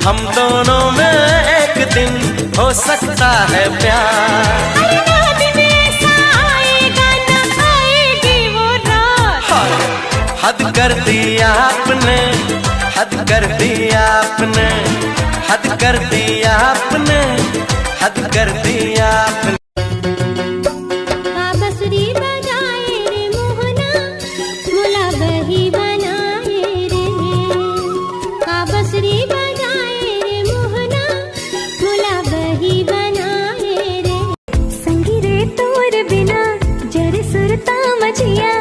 हम दोनों में एक दिन हो सकता है प्यार। हद कर दिया आपने, हद कर दिया आपने, हद कर दिया आपने, हद कर दिया आपने। बांसुरी बजाए रे मोहना, मुला बही बनाए रे। बांसुरी बजाए रे मोहना, मुला बही बनाए रे। संगी रे तोर बिना जरे सुरता मचिया,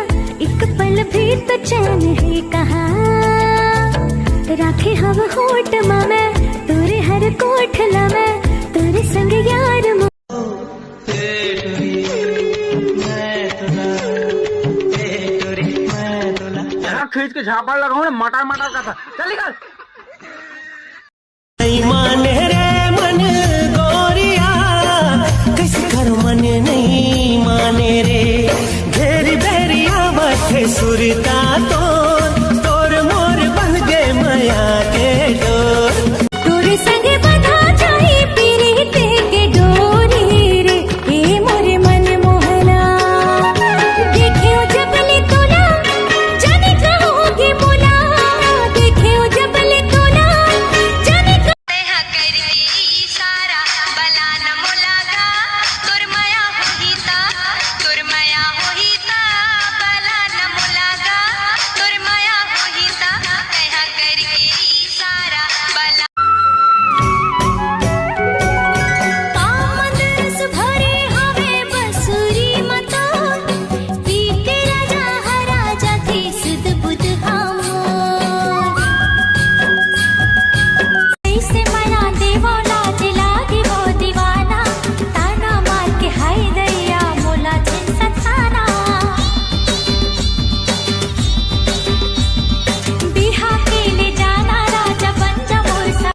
एक पल भी तो चैन है कहाँ। राखे हम होठ में तोरे हर कोठला में, तोरे संग यार खींच के झापड़ लगाऊं मटर मटर का था। चल निकल। नहीं माने रे मन गोरिया, किस कर मन नहीं माने रे। घेरी बेरिया बथे सुरता तोर मोर बन गए माया के डोर। तोरे संग बंधा जाई पीरीते के डोरी रे, हे मोरे मन मोहना। देखियो जबले तोला जाने कहोगे बोला, देखियो जबले तोला जाने कहा करी सारा बला न मुलागा। तोर माया होहीता, तोर माया होहीता, बला न मुलागा। तोर माया होहीता, कहा करी सारा बला। आमदस भरे हवे बसुरी मता, पीके राजा हराजा थी सुध बुध हमोर। ऐसे मना देवो लाज लागे वो दीवाना, ताना मार के हाय दैया मोला छिन सताना। बिहा के ले जाना राजा बन जा मोर सा।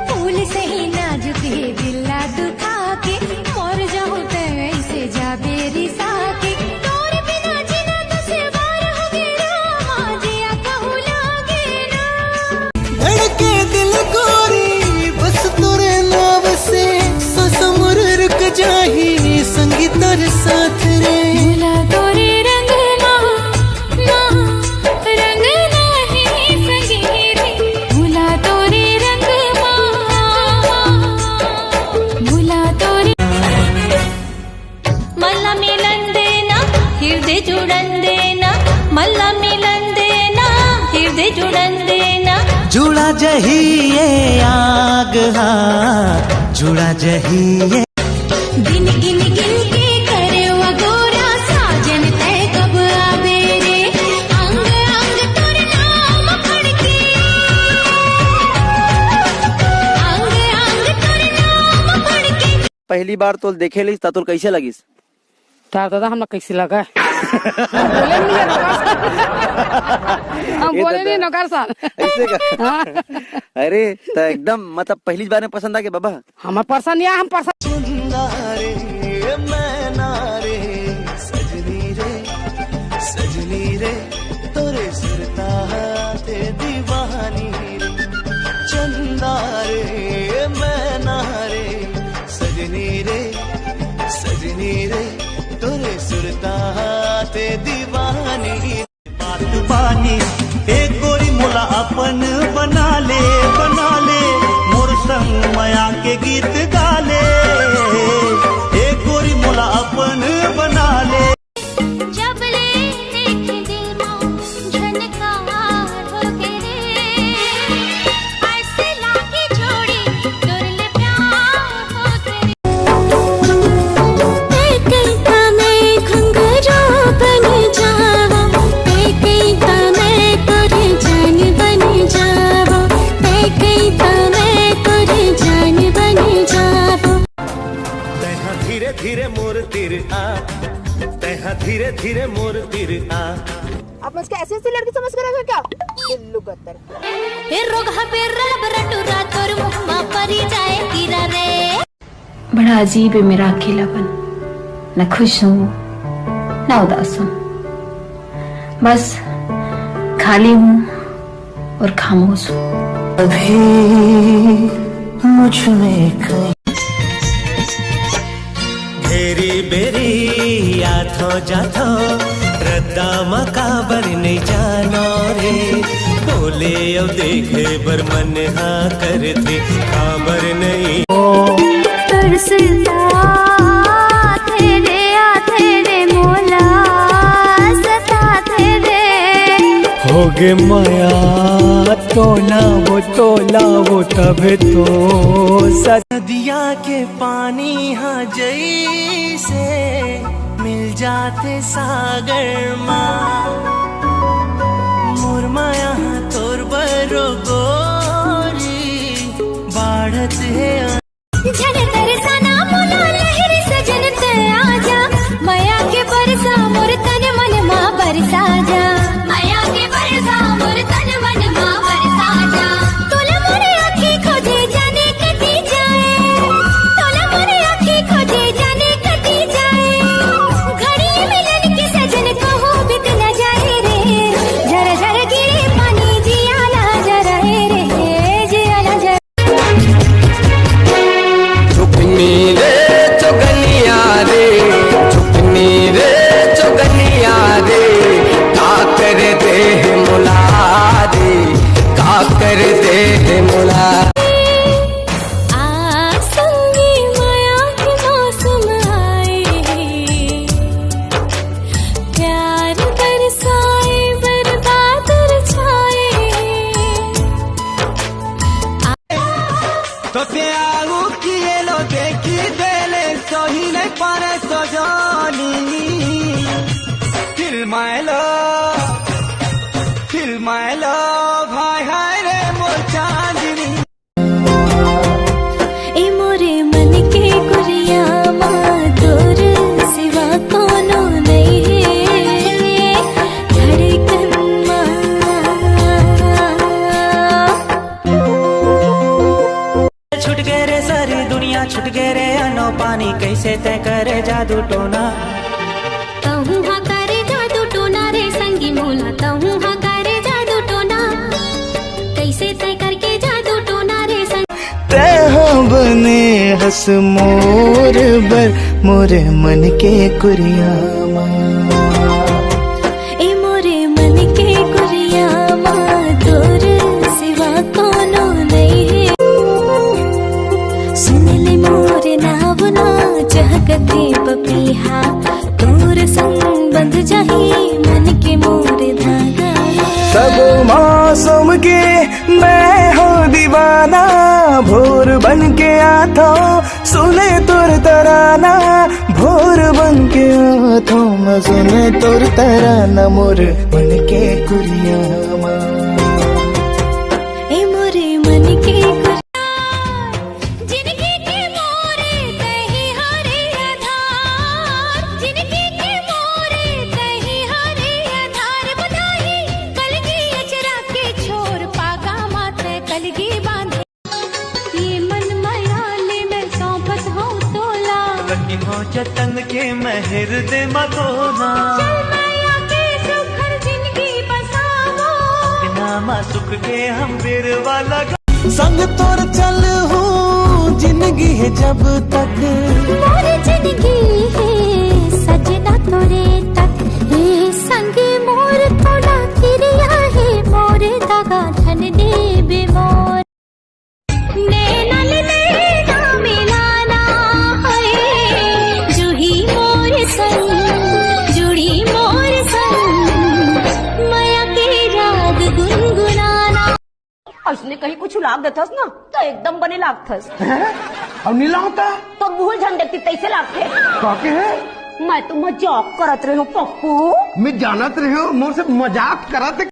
फूल से ही नाजुक है दिला दुखा के, मोर जाऊं ते ऐसे जा बेरी साके। तोर बिना जीना तुझसे बार हो गया, जिया कहूँ लागे ना। धड़के दिल गोरी बस तोरे नाव से, ससुर रुक जाही संगी तोर साथ रे। भुला तोरे रंग ना रंग नाही संगी रे। भुला तोरे रंग भुला तोरे। मल्ला मिलन देना हृदय जुड़न देना, मल्ला मिलन देना हृदय जुड़न देना। जुड़ा जही ये आग, हाँ जुड़ा जही ये। दिन गिन गिन के करे वो गोरा साजन, तय कब आवे रे। अंग अंग तोर नाम पढ़के, अंग अंग तोर नाम पढ़के। पहली बार तो देखे ली तोर कैसे लगिस? तार दादा हम कैसे लगा? हम बोले नहीं नौकर साहब ऐसे का? अरे तो एकदम मतलब पहली बार में पसंद आ गया बाबा। हमार पसंद या हम पसंद। सुंदरे मैना रे सजनी रे तोरे सुरता ते दीवानी रे। चंदा रे मैना रे सजनी रे तोरे सुरता ते दीवानी। बात बानी एक गोरी मोला अपन बना ले मोर संग माया के गीत गाले। एक गोरी मोला अपन बना ले। जब ले देखे दिल मां झनकार हो के रे, ऐसे लागी जोड़ी तोर ले प्यार हो के रे। कई का मैं घुंघरू बन जावा, कई का मैं तोरे जान बन जावा, कई का मैं तोरे जान बन जावा। तैहा धीरे धीरे मोर तीर आ, तैहा धीरे धीरे मोर तीर आ। आप मुझको ऐसे लड़की समझ कर रखे क्या? बिल्लू गद्दर। हे रोग पे रब रटुरा तोर मुहम्मा परी जाए तीरा रे। बड़ा अजीब है मेरा अकेलापन, न खुश हूँ न उदास हूँ, बस खाली हूँ और खामोश हूँ। अभी मुझ में कहीं घेरी बेरी आथो जाथो रद्दा मकाबर नहीं जानो रे बोले अब देखे बर मन हाँ करते खबर नहीं तरसता तेरे मोला सता रे होगे माया तोला वो तबे तो नदिया के पानी हाँ जैसे मिल जाते सागर माँ मोर माया तोर बरो गोरी बाढ़त है झन तरसाना मोला लहर सजन ते आजा माया के बरसा मोर तन मन मा बरसा जा माया के बरसा मोर तन मन मा बरसा जा तोला मोरे आँखी खोजे जाने कटी जाए तोला मोरे आँखी खोजे जाने कटी जाए घड़ी मिलन के सजन कहो बीत न जाए रे जरा जरा गिरे पानी जिया ना जरा रे जिया ना जरा चुपनी रे चुगनिया रे का कर दे मुला रे का कर दे मुला संगी माया के मौसम आए प्यार बरसाए बर्बाद छाए तो ते आगू किए लो देखी देले सही नहीं पारे सजनी फिल्माए लो भाई हाय रे मोर चांदनी ए मोरे मन के गुरिया माँ दूर सिवा कोनो नहीं है धड़कन माँ छुट गए रे सारी दुनिया छुट गए रे अनो पानी कैसे तय करे जादू टोना तहु हा करे जादू टोना रे संगी मोला तहु हा करे जादू टोना कैसे तय करके जादू टोना रे संगी तेहा बने हस मोर बर मोरे मन के कुरिया ए मोरे मन के गुरिया माँ दूर सिवा कोनो नहीं है सुन ले मोरे नावना चहकते पपीहा तोर संग बंध जाही मन के मोरे धागा सब मौसम के मैं हो दीवाना भोर बन के आता सुने तुर तराना भोर बन के आता मैं सुने तुर तराना मोर बन के कुरिया ए मोरे मन के गुरिया जिंदगी के मोरे तही हरे आधार जिंदगी के मोरे तही हरे आधार बताही कलगी अचरा के छोर पागा माते कलगी बांधे ये मन मायाले में सौंपत हो तोला कटी हो जतन के महर दे मगोना चल माया के सुखर जिंदगी बसावो नामा सुख के हम बिरवा लगा संग तोर चल हूँ जिंदगी है जब तक मोर जिंदगी है सजना तोरे तक ये संगे मोर थोड़ा किरिया है मोर दगा धन देबे मोर नैनल नैना मिलाना है जुही मोर संग जुड़ी मोर संग माया के राग गुनगुनाना उसने कहीं कुछ लाग देथस ना तो एकदम बने लागथस अब नीला होता तो भूल झन देखती तैसे लागथे काके है मैं तो मजाक करत रही हूँ पप्पू मैं जानत रही हूँ मोर से मजाक करत